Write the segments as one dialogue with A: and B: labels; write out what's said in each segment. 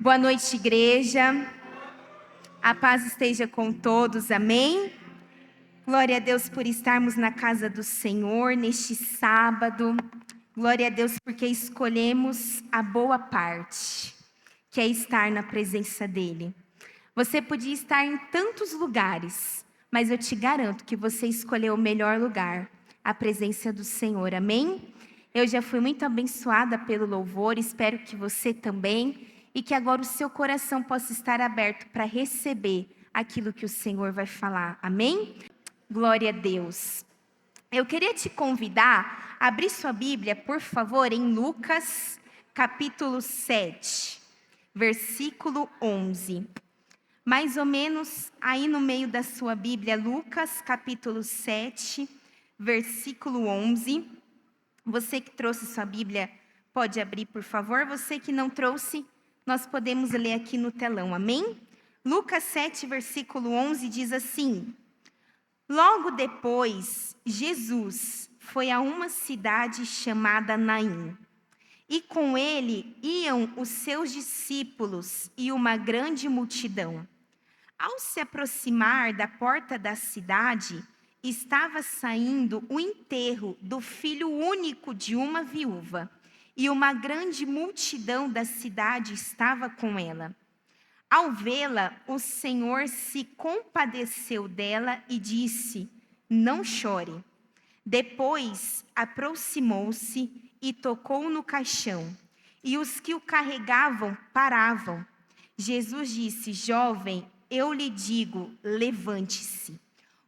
A: Boa noite, igreja. A paz esteja com todos, amém? Glória a Deus por estarmos na casa do Senhor neste sábado. Glória a Deus porque escolhemos a boa parte, que é estar na presença dEle. Você podia estar em tantos lugares, mas eu te garanto que você escolheu o melhor lugar, a presença do Senhor, amém? Eu já fui muito abençoada pelo louvor, espero que você também, e que agora o seu coração possa estar aberto para receber aquilo que o Senhor vai falar, amém? Glória a Deus. Eu queria te convidar a abrir sua Bíblia, por favor, em Lucas, capítulo 7, versículo 11. Mais ou menos aí no meio da sua Bíblia, Lucas, capítulo 7, versículo 11. Você que trouxe sua Bíblia, pode abrir, por favor. Você que não trouxe, nós podemos ler aqui no telão, amém? Lucas 7, versículo 11 diz assim: Logo depois, Jesus foi a uma cidade chamada Naim, e com ele iam os seus discípulos e uma grande multidão. Ao se aproximar da porta da cidade, estava saindo o enterro do filho único de uma viúva, e uma grande multidão da cidade estava com ela. Ao vê-la, o Senhor se compadeceu dela e disse: Não chore. Depois aproximou-se e tocou no caixão, e os que o carregavam paravam. Jesus disse: Jovem, eu lhe digo, levante-se.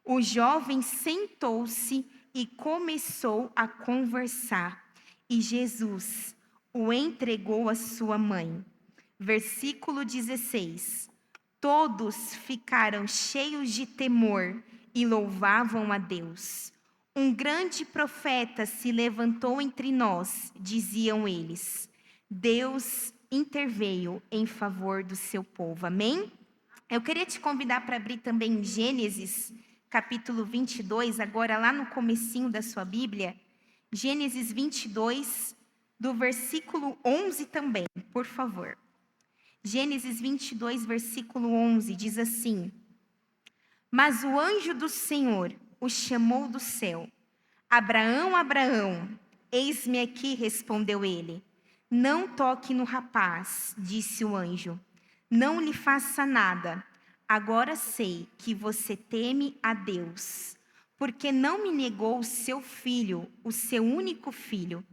A: O jovem sentou-se e começou a conversar, e Jesus o entregou à sua mãe. Versículo 16. Todos ficaram cheios de temor e louvavam a Deus. Um grande profeta se levantou entre nós, diziam eles. Deus interveio em favor do seu povo. Amém? Eu queria te convidar para abrir também em Gênesis, capítulo 22, agora lá no comecinho da sua Bíblia. Gênesis 22, do versículo 11 também, por favor. Gênesis 22, versículo 11, diz assim: Mas o anjo do Senhor o chamou do céu. Abraão, Abraão, eis-me aqui, respondeu ele. Não toque no rapaz, disse o anjo. Não lhe faça nada. Agora sei que você teme a Deus, porque não me negou o seu filho, o seu único filho.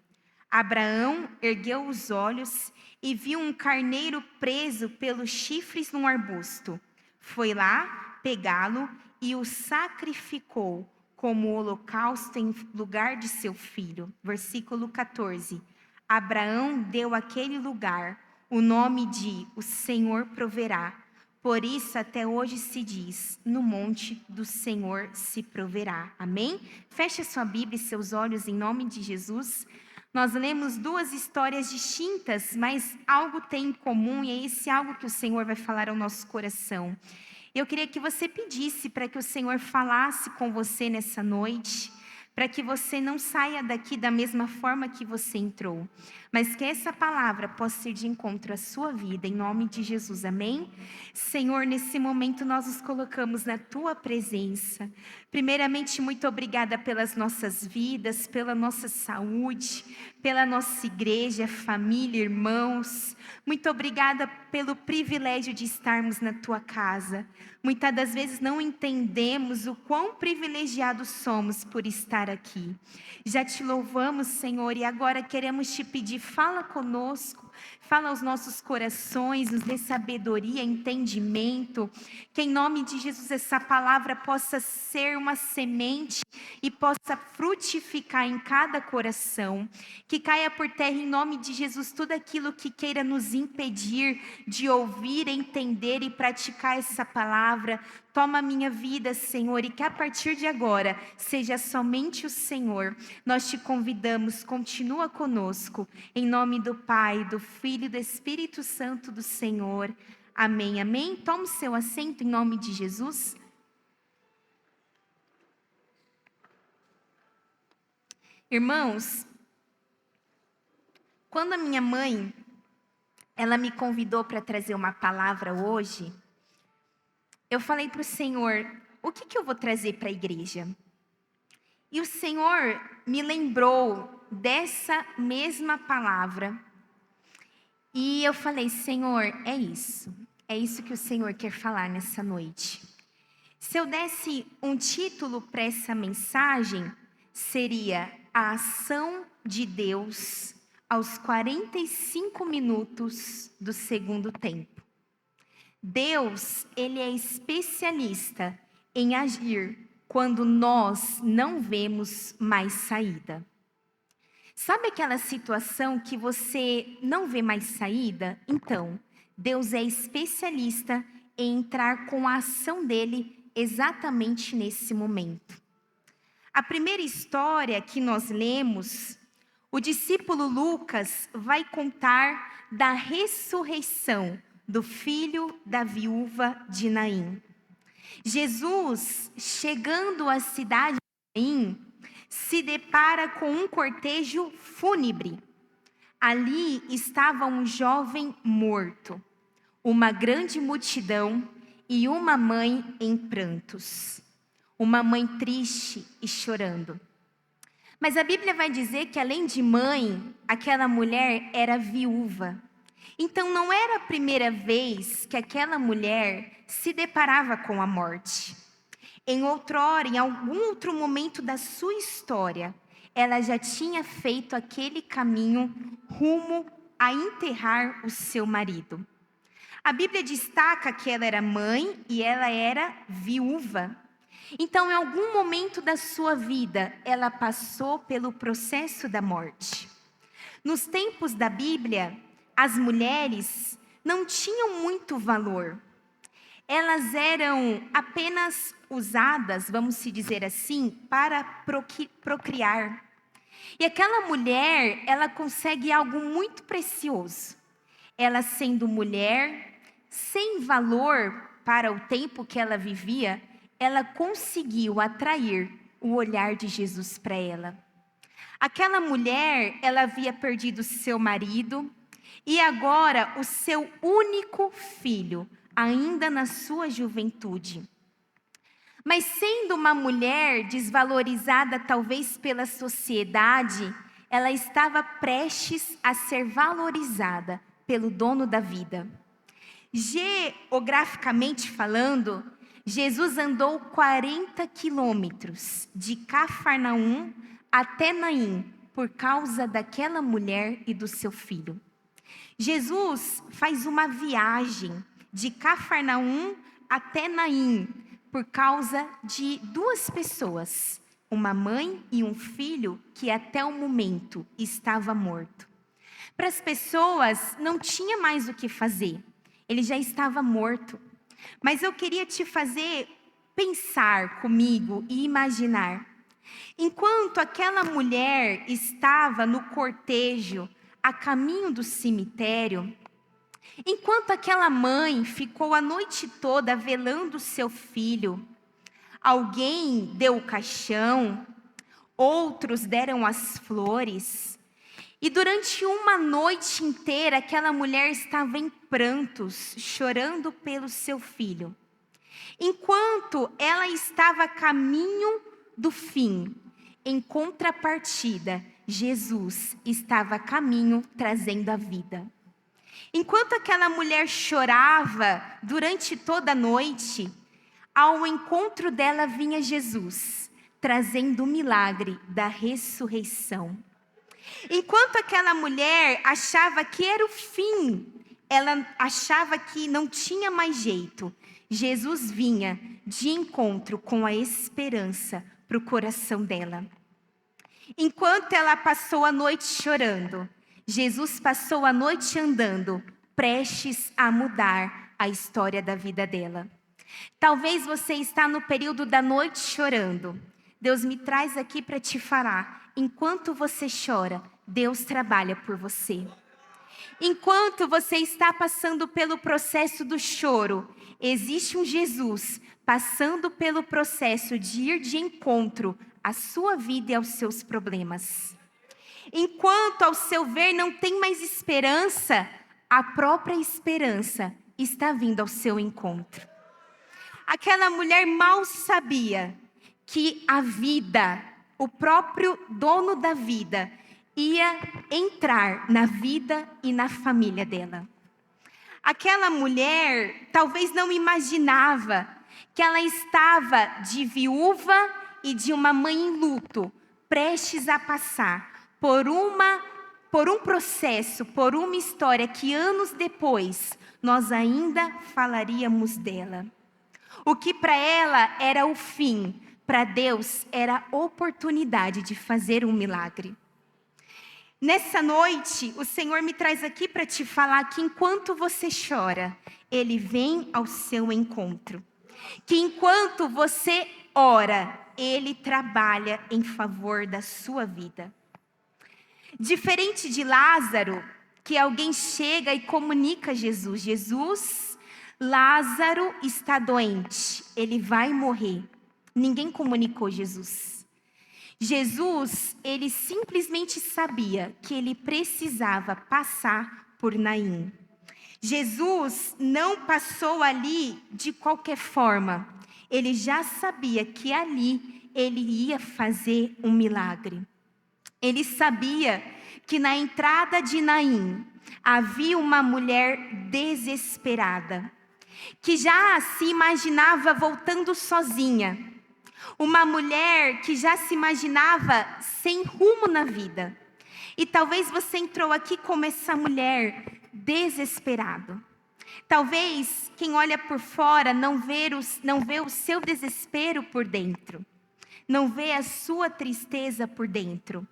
A: Abraão ergueu os olhos e viu um carneiro preso pelos chifres num arbusto. Foi lá pegá-lo e o sacrificou como holocausto em lugar de seu filho. Versículo 14. Abraão deu àquele lugar o nome de O Senhor Proverá. Por isso até hoje se diz, no monte do Senhor se proverá. Amém? Feche sua Bíblia e seus olhos em nome de Jesus. Nós lemos duas histórias distintas, mas algo tem em comum, e é esse algo que o Senhor vai falar ao nosso coração. Eu queria que você pedisse para que o Senhor falasse com você nessa noite, para que você não saia daqui da mesma forma que você entrou, mas que essa palavra possa ir de encontro à sua vida, em nome de Jesus, amém? Senhor, nesse momento nós nos colocamos na Tua presença. Primeiramente, muito obrigada pelas nossas vidas, pela nossa saúde, pela nossa igreja, família, irmãos. Muito obrigada pelo privilégio de estarmos na Tua casa. Muitas das vezes não entendemos o quão privilegiados somos por estar aqui. Já te louvamos, Senhor, e agora queremos te pedir, fala conosco, fala aos nossos corações, nos dê sabedoria, entendimento, que em nome de Jesus essa palavra possa ser uma semente e possa frutificar em cada coração, que caia por terra em nome de Jesus tudo aquilo que queira nos impedir de ouvir, entender e praticar essa palavra. Toma a minha vida, Senhor, e que a partir de agora seja somente o Senhor. Nós te convidamos, continua conosco, em nome do Pai, do Filho e do Espírito Santo do Senhor. Amém, amém. Tome seu assento em nome de Jesus. Irmãos, quando a minha mãe ela me convidou para trazer uma palavra hoje, eu falei para o Senhor, o que eu vou trazer para a igreja? E o Senhor me lembrou dessa mesma palavra. E eu falei, Senhor, é isso que o Senhor quer falar nessa noite. Se eu desse um título para essa mensagem, seria a ação de Deus aos 45 minutos do segundo tempo. Deus, ele é especialista em agir quando nós não vemos mais saída. Sabe aquela situação que você não vê mais saída? Então, Deus é especialista em entrar com a ação dele exatamente nesse momento. A primeira história que nós lemos, o discípulo Lucas vai contar da ressurreição do filho da viúva de Naim. Jesus, chegando à cidade de Naim, se depara com um cortejo fúnebre. Ali estava um jovem morto, uma grande multidão e uma mãe em prantos. Uma mãe triste e chorando. Mas a Bíblia vai dizer que além de mãe, aquela mulher era viúva. Então não era a primeira vez que aquela mulher se deparava com a morte. Em algum outro momento da sua história, ela já tinha feito aquele caminho rumo a enterrar o seu marido. A Bíblia destaca que ela era mãe e ela era viúva. Então, em algum momento da sua vida, ela passou pelo processo da morte. Nos tempos da Bíblia, as mulheres não tinham muito valor. Elas eram apenas usadas, vamos se dizer assim, para procriar. E aquela mulher, ela consegue algo muito precioso. Ela sendo mulher, sem valor para o tempo que ela vivia, ela conseguiu atrair o olhar de Jesus para ela. Aquela mulher, ela havia perdido seu marido e agora o seu único filho, ainda na sua juventude. Mas sendo uma mulher desvalorizada talvez pela sociedade, ela estava prestes a ser valorizada pelo dono da vida. Geograficamente falando, Jesus andou 40 quilômetros de Cafarnaum até Naim por causa daquela mulher e do seu filho. Jesus faz uma viagem de Cafarnaum até Naim por causa de duas pessoas, uma mãe e um filho que até o momento estava morto. Para as pessoas não tinha mais o que fazer, ele já estava morto. Mas eu queria te fazer pensar comigo e imaginar. Enquanto aquela mulher estava no cortejo, a caminho do cemitério, enquanto aquela mãe ficou a noite toda velando seu filho, alguém deu o caixão, outros deram as flores, e durante uma noite inteira aquela mulher estava em prantos, chorando pelo seu filho. Enquanto ela estava a caminho do fim, em contrapartida, Jesus estava a caminho trazendo a vida. Enquanto aquela mulher chorava durante toda a noite, ao encontro dela vinha Jesus, trazendo o milagre da ressurreição. Enquanto aquela mulher achava que era o fim, ela achava que não tinha mais jeito, Jesus vinha de encontro com a esperança para o coração dela. Enquanto ela passou a noite chorando, Jesus passou a noite andando, prestes a mudar a história da vida dela. Talvez você está no período da noite chorando. Deus me traz aqui para te falar. Enquanto você chora, Deus trabalha por você. Enquanto você está passando pelo processo do choro, existe um Jesus passando pelo processo de ir de encontro à sua vida e aos seus problemas. Enquanto ao seu ver não tem mais esperança, a própria esperança está vindo ao seu encontro. Aquela mulher mal sabia que a vida, o próprio dono da vida, ia entrar na vida e na família dela. Aquela mulher talvez não imaginava que ela estava de viúva e de uma mãe em luto, prestes a passar por um processo, por uma história que anos depois nós ainda falaríamos dela. O que para ela era o fim, para Deus era a oportunidade de fazer um milagre. Nessa noite, o Senhor me traz aqui para te falar que enquanto você chora, Ele vem ao seu encontro. Que enquanto você ora, Ele trabalha em favor da sua vida. Diferente de Lázaro, que alguém chega e comunica a Jesus: Jesus, Lázaro está doente, ele vai morrer. Ninguém comunicou Jesus. Jesus, ele simplesmente sabia que ele precisava passar por Naim. Jesus não passou ali de qualquer forma. Ele já sabia que ali ele ia fazer um milagre. Ele sabia que na entrada de Naim havia uma mulher desesperada, que já se imaginava voltando sozinha. Uma mulher que já se imaginava sem rumo na vida. E talvez você entrou aqui como essa mulher, desesperado. Talvez quem olha por fora não vê o seu desespero por dentro. Não vê a sua tristeza por dentro.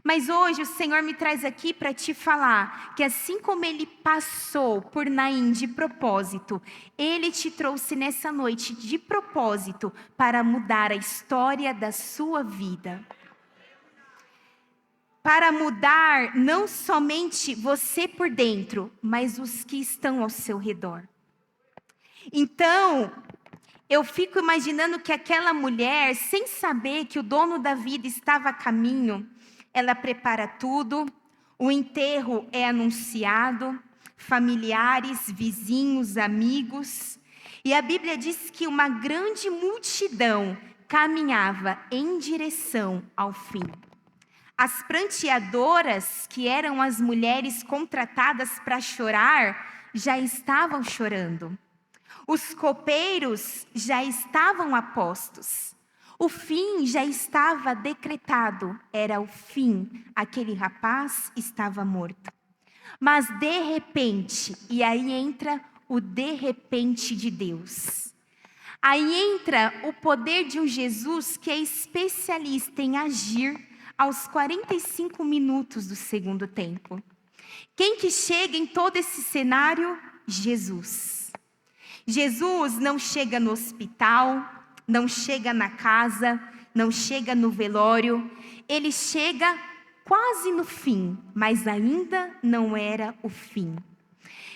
A: Mas hoje o Senhor me traz aqui para te falar que assim como Ele passou por Naim de propósito, Ele te trouxe nessa noite de propósito para mudar a história da sua vida. Para mudar não somente você por dentro, mas os que estão ao seu redor. Então, eu fico imaginando que aquela mulher, sem saber que o dono da vida estava a caminho, ela prepara tudo, o enterro é anunciado, familiares, vizinhos, amigos. E a Bíblia diz que uma grande multidão caminhava em direção ao fim. As pranteadoras, que eram as mulheres contratadas para chorar, já estavam chorando. Os copeiros já estavam a postos. O fim já estava decretado, era o fim. Aquele rapaz estava morto. Mas de repente, e aí entra o de repente de Deus. Aí entra o poder de um Jesus que é especialista em agir aos 45 minutos do segundo tempo. Quem que chega em todo esse cenário? Jesus. Jesus não chega no hospital, não chega na casa, não chega no velório. Ele chega quase no fim, mas ainda não era o fim.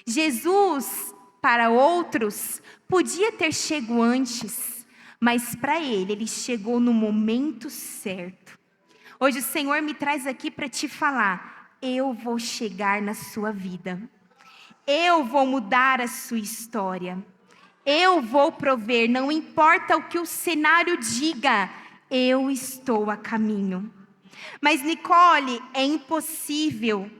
A: Jesus, para outros, podia ter chegado antes, mas para ele chegou no momento certo. Hoje o Senhor me traz aqui para te falar: eu vou chegar na sua vida. Eu vou mudar a sua história. Eu vou prover, não importa o que o cenário diga, eu estou a caminho. Mas Nicole, é impossível.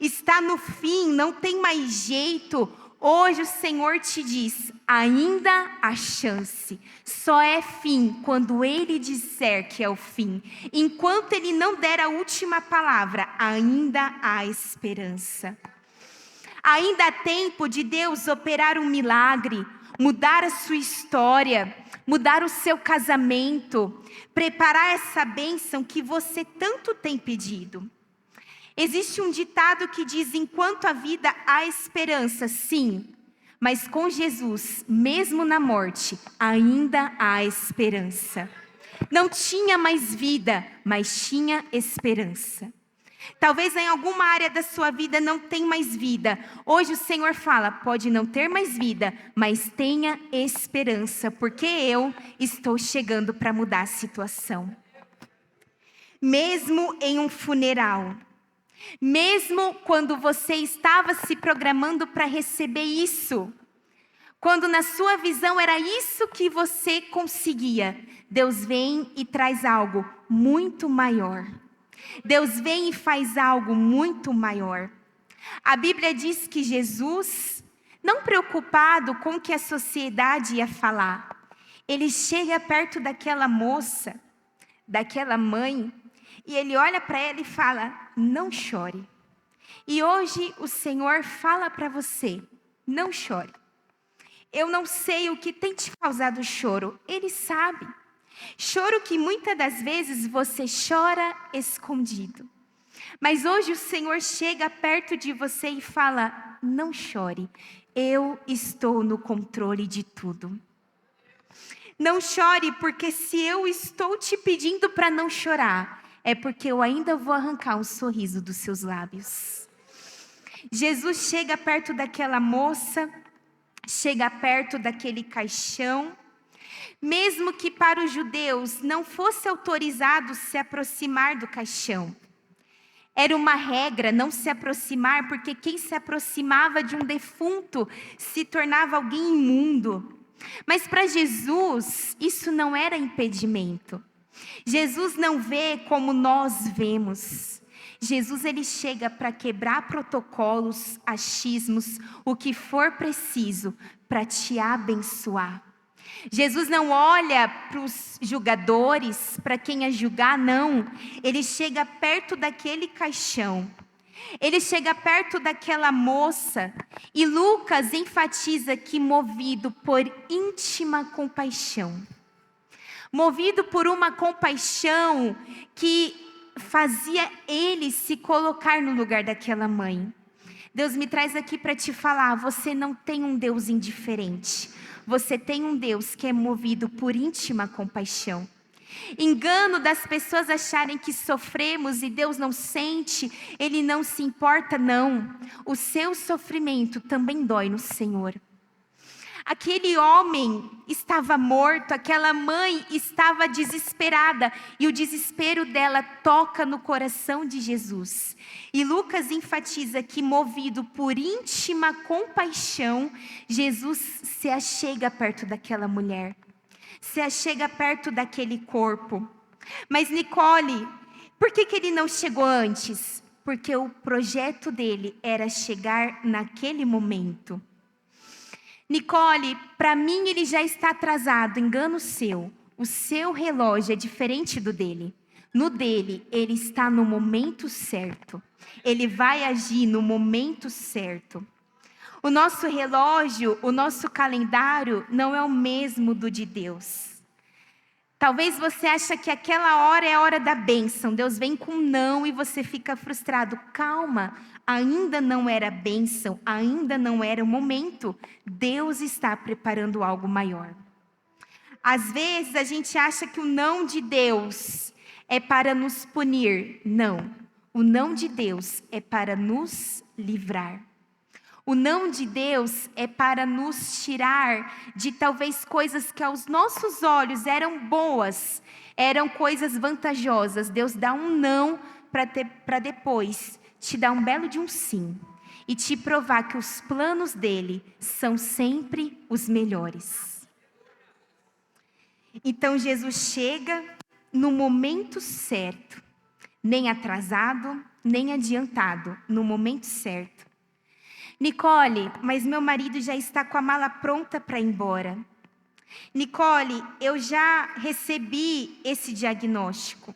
A: Está no fim, não tem mais jeito. Hoje o Senhor te diz: ainda há chance. Só é fim quando Ele disser que é o fim. Enquanto Ele não der a última palavra, ainda há esperança. Ainda há tempo de Deus operar um milagre, mudar a sua história, mudar o seu casamento, preparar essa bênção que você tanto tem pedido. Existe um ditado que diz: enquanto há vida, há esperança, sim. Mas com Jesus, mesmo na morte, ainda há esperança. Não tinha mais vida, mas tinha esperança. Talvez em alguma área da sua vida não tenha mais vida. Hoje o Senhor fala: pode não ter mais vida, mas tenha esperança, porque eu estou chegando para mudar a situação. Mesmo em um funeral, Mesmo quando você estava se programando para receber isso, quando na sua visão era isso que você conseguia, Deus vem e traz algo muito maior. Deus vem e faz algo muito maior. A Bíblia diz que Jesus, não preocupado com o que a sociedade ia falar, ele chega perto daquela moça, daquela mãe, e ele olha para ela e fala: não chore. E hoje o Senhor fala para você: não chore. Eu não sei o que tem te causado choro, Ele sabe. Choro que muitas das vezes você chora escondido. Mas hoje o Senhor chega perto de você e fala: não chore, eu estou no controle de tudo. Não chore, porque se eu estou te pedindo para não chorar, é porque eu ainda vou arrancar um sorriso dos seus lábios. Jesus chega perto daquela moça, chega perto daquele caixão, mesmo que para os judeus não fosse autorizado se aproximar do caixão. Era uma regra não se aproximar, porque quem se aproximava de um defunto se tornava alguém imundo. Mas para Jesus, isso não era impedimento. Jesus não vê como nós vemos. Jesus, ele chega para quebrar protocolos, achismos, o que for preciso para te abençoar. Jesus não olha para os julgadores, para quem a julgar, não. Ele chega perto daquele caixão. Ele chega perto daquela moça. E Lucas enfatiza que movido por íntima compaixão. Movido por uma compaixão que fazia ele se colocar no lugar daquela mãe. Deus me traz aqui para te falar: você não tem um Deus indiferente. Você tem um Deus que é movido por íntima compaixão. Engano das pessoas acharem que sofremos e Deus não sente, Ele não se importa, não. O seu sofrimento também dói no Senhor. Aquele homem estava morto, aquela mãe estava desesperada, e o desespero dela toca no coração de Jesus. E Lucas enfatiza que, movido por íntima compaixão, Jesus se achega perto daquela mulher, se achega perto daquele corpo. Mas Nicole, por que ele não chegou antes? Porque o projeto dele era chegar naquele momento. Nicole, para mim ele já está atrasado, engano seu. O seu relógio é diferente do dele. No dele, ele está no momento certo. Ele vai agir no momento certo. O nosso relógio, o nosso calendário não é o mesmo do de Deus. Talvez você ache que aquela hora é a hora da bênção. Deus vem com não e você fica frustrado. Calma, ainda não era bênção, ainda não era o momento. Deus está preparando algo maior. Às vezes a gente acha que o não de Deus é para nos punir. Não, o não de Deus é para nos livrar. O não de Deus é para nos tirar de talvez coisas que aos nossos olhos eram boas, eram coisas vantajosas. Deus dá um não para depois te dar um belo de um sim e te provar que os planos dele são sempre os melhores. Então Jesus chega no momento certo, nem atrasado, nem adiantado, no momento certo. Nicole, mas meu marido já está com a mala pronta para ir embora. Nicole, eu já recebi esse diagnóstico.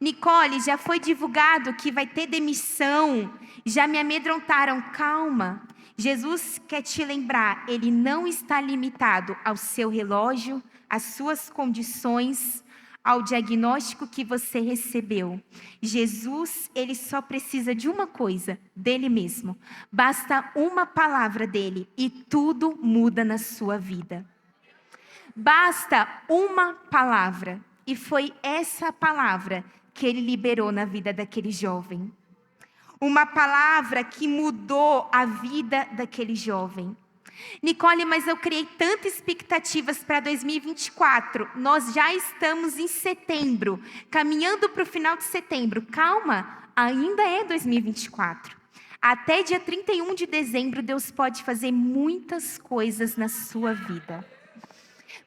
A: Nicole, já foi divulgado que vai ter demissão. Já me amedrontaram. Calma. Jesus quer te lembrar, Ele não está limitado ao seu relógio, às suas condições, ao diagnóstico que você recebeu. Jesus, Ele só precisa de uma coisa, dele mesmo. Basta uma palavra dele e tudo muda na sua vida. Basta uma palavra. E foi essa palavra que ele liberou na vida daquele jovem. Uma palavra que mudou a vida daquele jovem. Nicole, mas eu criei tantas expectativas para 2024. Nós já estamos em setembro, caminhando para o final de setembro. Calma, ainda é 2024. Até dia 31 de dezembro, Deus pode fazer muitas coisas na sua vida.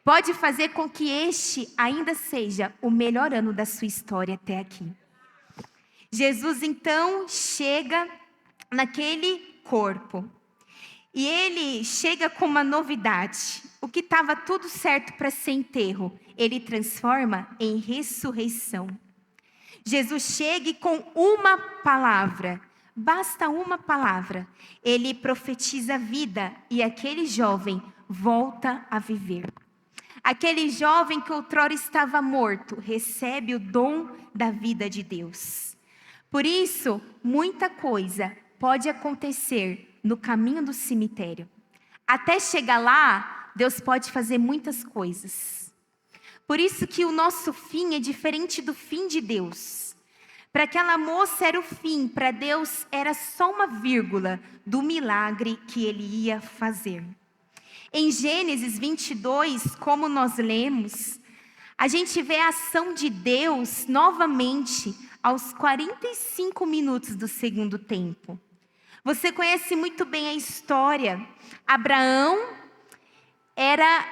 A: Pode fazer com que este ainda seja o melhor ano da sua história até aqui. Jesus, então, chega naquele corpo. E ele chega com uma novidade. O que estava tudo certo para ser enterro, ele transforma em ressurreição. Jesus chega e com uma palavra, basta uma palavra, ele profetiza a vida e aquele jovem volta a viver. Aquele jovem que outrora estava morto, recebe o dom da vida de Deus. Por isso, muita coisa pode acontecer no caminho do cemitério. Até chegar lá, Deus pode fazer muitas coisas. Por isso que o nosso fim é diferente do fim de Deus. Para aquela moça era o fim, para Deus era só uma vírgula do milagre que ele ia fazer. Em Gênesis 22, como nós lemos, a gente vê a ação de Deus novamente aos 45 minutos do segundo tempo. Você conhece muito bem a história. Abraão era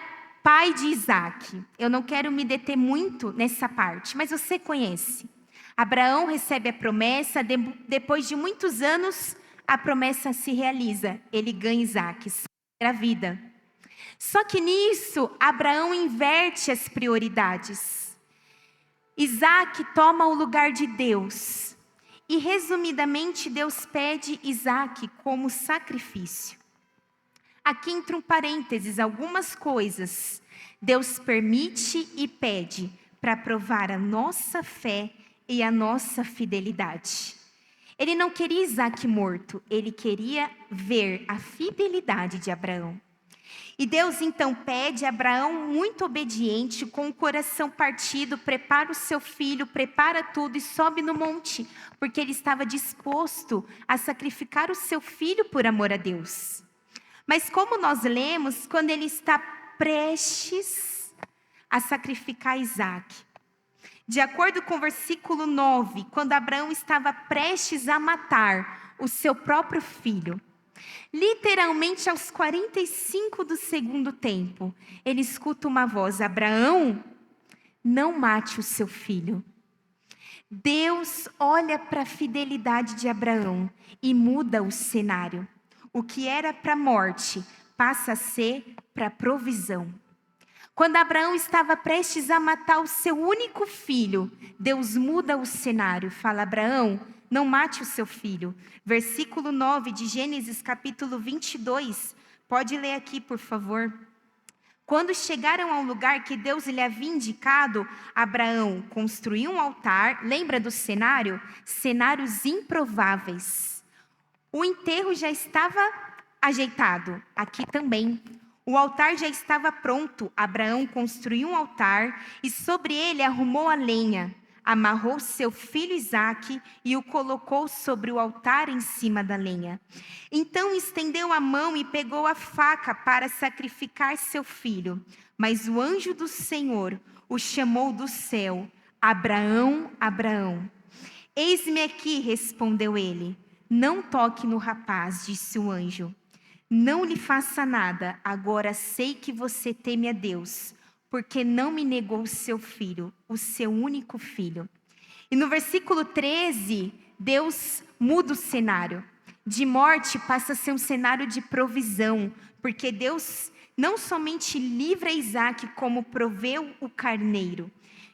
A: pai de Isaac. Eu não quero me deter muito nessa parte, mas você conhece. Abraão recebe a promessa, depois de muitos anos, a promessa se realiza. Ele ganha Isaac, engravida. Só que nisso, Abraão inverte as prioridades. Isaac toma o lugar de Deus. E resumidamente, Deus pede Isaac como sacrifício. Aqui entre um parênteses, algumas coisas Deus permite e pede para provar a nossa fé e a nossa fidelidade. Ele não queria Isaac morto, ele queria ver a fidelidade de Abraão. E Deus então pede a Abraão, muito obediente, com o coração partido, prepara o seu filho, prepara tudo e sobe no monte, porque ele estava disposto a sacrificar o seu filho por amor a Deus. Mas como nós lemos, quando ele está prestes a sacrificar Isaac, de acordo com o versículo 9, quando Abraão estava prestes a matar o seu próprio filho, literalmente aos 45 do segundo tempo, ele escuta uma voz: Abraão, não mate o seu filho. Deus olha para a fidelidade de Abraão e muda o cenário. O que era para a morte passa a ser para a provisão. Quando Abraão estava prestes a matar o seu único filho, Deus muda o cenário, fala: Abraão, não mate o seu filho. Versículo 9 de Gênesis capítulo 22. Pode ler aqui, por favor. Quando chegaram ao lugar que Deus lhe havia indicado, Abraão construiu um altar. Lembra do cenário? Cenários improváveis. O enterro já estava ajeitado. Aqui também. O altar já estava pronto. Abraão construiu um altar e sobre ele arrumou a lenha. Amarrou seu filho Isaque e o colocou sobre o altar em cima da lenha. Então estendeu a mão e pegou a faca para sacrificar seu filho. Mas o anjo do Senhor o chamou do céu: Abraão, Abraão. Eis-me aqui, respondeu ele. Não toque no rapaz, disse o anjo. Não lhe faça nada, agora sei que você teme a Deus, porque não me negou o seu filho, o seu único filho. E no versículo 13, Deus muda o cenário. De morte passa a ser um cenário de provisão, porque Deus não somente livra Isaac, como proveu o carneiro.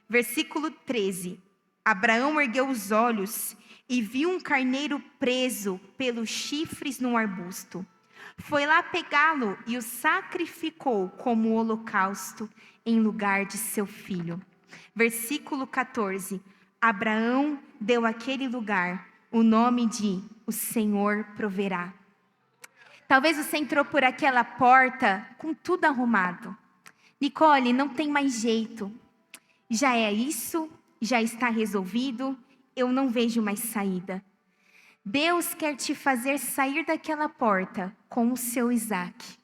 A: Versículo 13, Abraão ergueu os olhos e viu um carneiro preso pelos chifres num arbusto. Foi lá pegá-lo e o sacrificou como holocausto em lugar de seu filho. Versículo 14. Abraão deu àquele lugar o nome de O Senhor Proverá. Talvez você entrou por aquela porta com tudo arrumado. Nicole, não tem mais jeito. Já é isso, já está resolvido, eu não vejo mais saída. Deus quer te fazer sair daquela porta com o seu Isaque.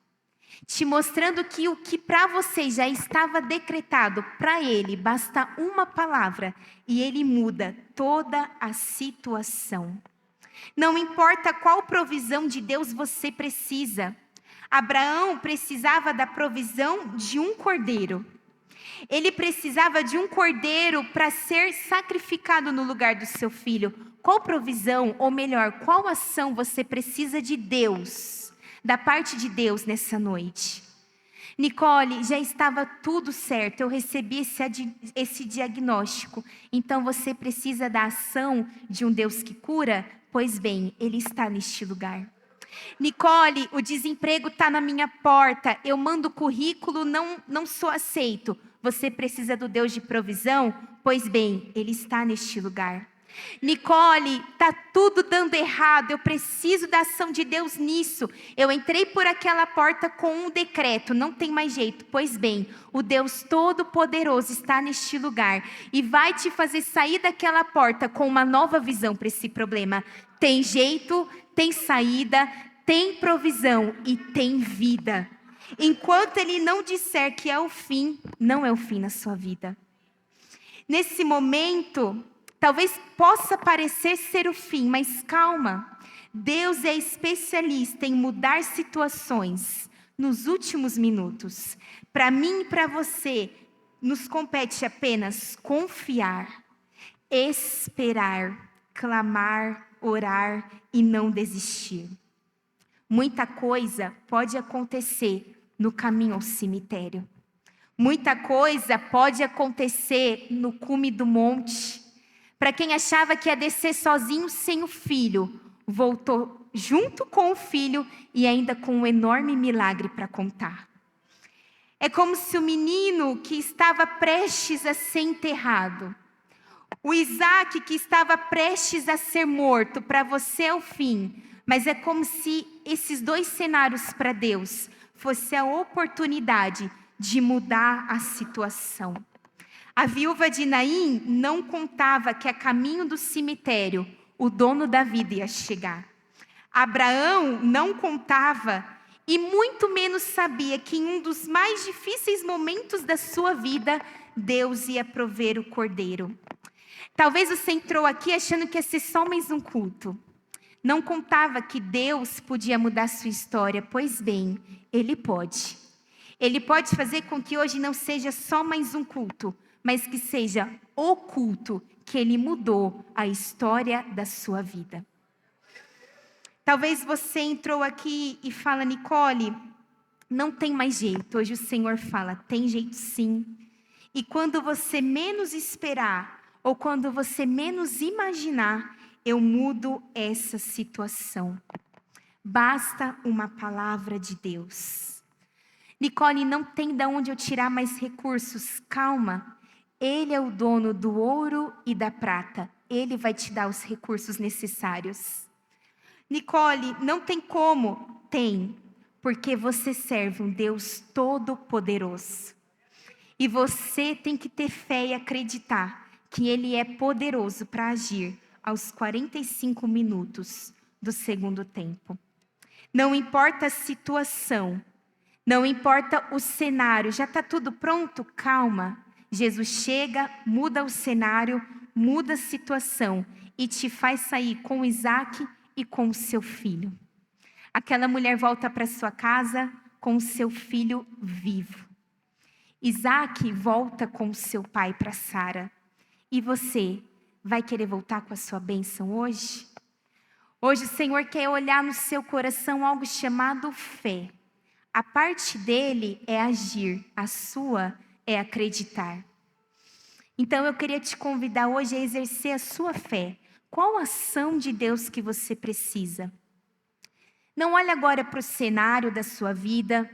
A: te mostrando que o que para você já estava decretado, para ele basta uma palavra e ele muda toda a situação. Não importa qual provisão de Deus você precisa. Abraão precisava da provisão de um cordeiro. Ele precisava de um cordeiro para ser sacrificado no lugar do seu filho. Qual provisão, ou melhor, qual ação você precisa de Deus, da parte de Deus nessa noite? Nicole, já estava tudo certo, eu recebi esse diagnóstico. Então você precisa da ação de um Deus que cura? Pois bem, Ele está neste lugar. Nicole, o desemprego está na minha porta, eu mando currículo, não sou aceito. Você precisa do Deus de provisão? Pois bem, Ele está neste lugar. Nicole, está tudo dando errado, eu preciso da ação de Deus nisso. Eu entrei por aquela porta com um decreto, não tem mais jeito. Pois bem, o Deus Todo-Poderoso está neste lugar e vai te fazer sair daquela porta com uma nova visão para esse problema. Tem jeito, tem saída, tem provisão e tem vida. Enquanto Ele não disser que é o fim, não é o fim na sua vida. Nesse momento, talvez possa parecer ser o fim, mas calma. Deus é especialista em mudar situações nos últimos minutos. Para mim e para você, nos compete apenas confiar, esperar, clamar, orar e não desistir. Muita coisa pode acontecer no caminho ao cemitério. Muita coisa pode acontecer no cume do monte. Para quem achava que ia descer sozinho sem o filho, voltou junto com o filho e ainda com um enorme milagre para contar. É como se o menino que estava prestes a ser enterrado, o Isaac que estava prestes a ser morto, para você é o fim, mas é como se esses dois cenários para Deus fosse a oportunidade de mudar a situação. A viúva de Naim não contava que a caminho do cemitério o dono da vida ia chegar. Abraão não contava e muito menos sabia que em um dos mais difíceis momentos da sua vida, Deus ia prover o cordeiro. Talvez você entrou aqui achando que ia ser só mais um culto. Não contava que Deus podia mudar sua história. Pois bem, Ele pode. Ele pode fazer com que hoje não seja só mais um culto, mas que seja o culto que Ele mudou a história da sua vida. Talvez você entrou aqui e fala, Nicole, não tem mais jeito. Hoje o Senhor fala, tem jeito sim. E quando você menos esperar, ou quando você menos imaginar, eu mudo essa situação. Basta uma palavra de Deus. Nicole, não tem de onde eu tirar mais recursos. Calma. Ele é o dono do ouro e da prata. Ele vai te dar os recursos necessários. Nicole, não tem como. Tem. Porque você serve um Deus todo-poderoso. E você tem que ter fé e acreditar que Ele é poderoso para agir aos 45 minutos do segundo tempo. Não importa a situação, não importa o cenário, já está tudo pronto? Calma. Jesus chega, muda o cenário, muda a situação e te faz sair com Isaac e com o seu filho. Aquela mulher volta para sua casa com o seu filho vivo. Isaac volta com o seu pai para Sara. E você vai querer voltar com a sua bênção hoje? Hoje o Senhor quer olhar no seu coração algo chamado fé. A parte dele é agir, a sua é acreditar. Então eu queria te convidar hoje a exercer a sua fé. Qual ação de Deus que você precisa? Não olhe agora para o cenário da sua vida,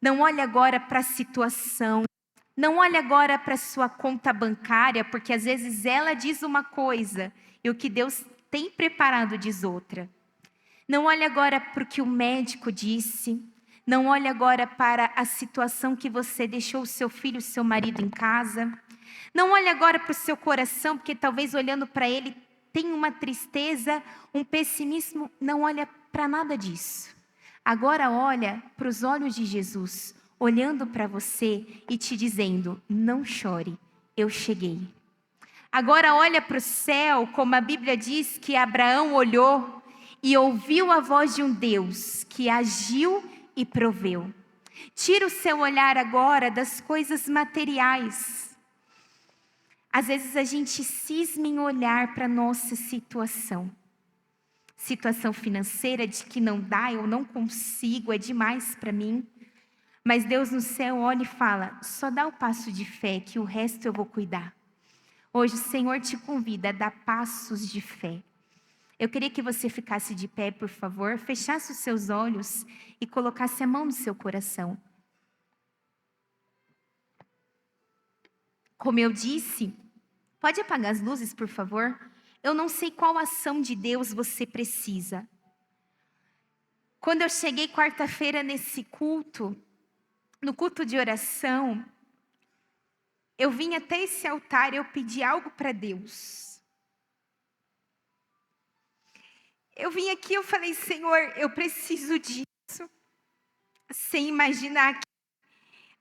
A: não olhe agora para a situação, não olhe agora para a sua conta bancária, porque às vezes ela diz uma coisa e o que Deus tem preparado diz outra. Não olhe agora para o que o médico disse, não olhe agora para a situação que você deixou o seu filho, o seu marido em casa. Não olhe agora para o seu coração, porque talvez olhando para ele tem uma tristeza, um pessimismo. Não olhe para nada disso. Agora olha para os olhos de Jesus, olhando para você e te dizendo: não chore, eu cheguei. Agora olha para o céu, como a Bíblia diz que Abraão olhou e ouviu a voz de um Deus que agiu e proveu. Tira o seu olhar agora das coisas materiais. Às vezes a gente cisma em olhar para a nossa situação financeira, de que não dá, eu não consigo, é demais para mim. Mas Deus no céu olha e fala: só dá o passo de fé, que o resto eu vou cuidar. Hoje o Senhor te convida a dar passos de fé. Eu queria que você ficasse de pé, por favor, fechasse os seus olhos e colocasse a mão no seu coração. Como eu disse, pode apagar as luzes, por favor? Eu não sei qual ação de Deus você precisa. Quando eu cheguei quarta-feira nesse culto, no culto de oração, eu vim até esse altar e eu pedi algo para Deus. Eu vim aqui e eu falei: Senhor, eu preciso disso. Sem imaginar que,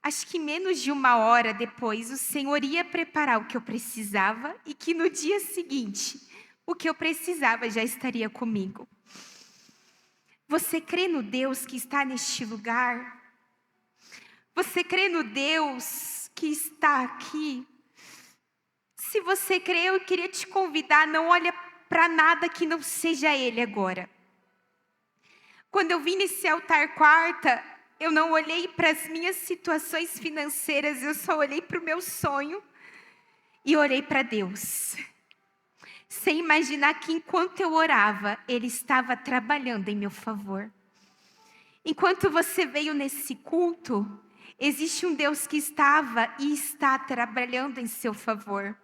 A: acho que menos de 1 hora depois, o Senhor ia preparar o que eu precisava e que no dia seguinte, o que eu precisava já estaria comigo. Você crê no Deus que está neste lugar? Você crê no Deus que está aqui? Se você crê, eu queria te convidar, não olha para nada que não seja Ele agora. Quando eu vim nesse altar quarta, eu não olhei para as minhas situações financeiras, eu só olhei para o meu sonho e orei para Deus. Sem imaginar que enquanto eu orava, Ele estava trabalhando em meu favor. Enquanto você veio nesse culto, existe um Deus que estava e está trabalhando em seu favor.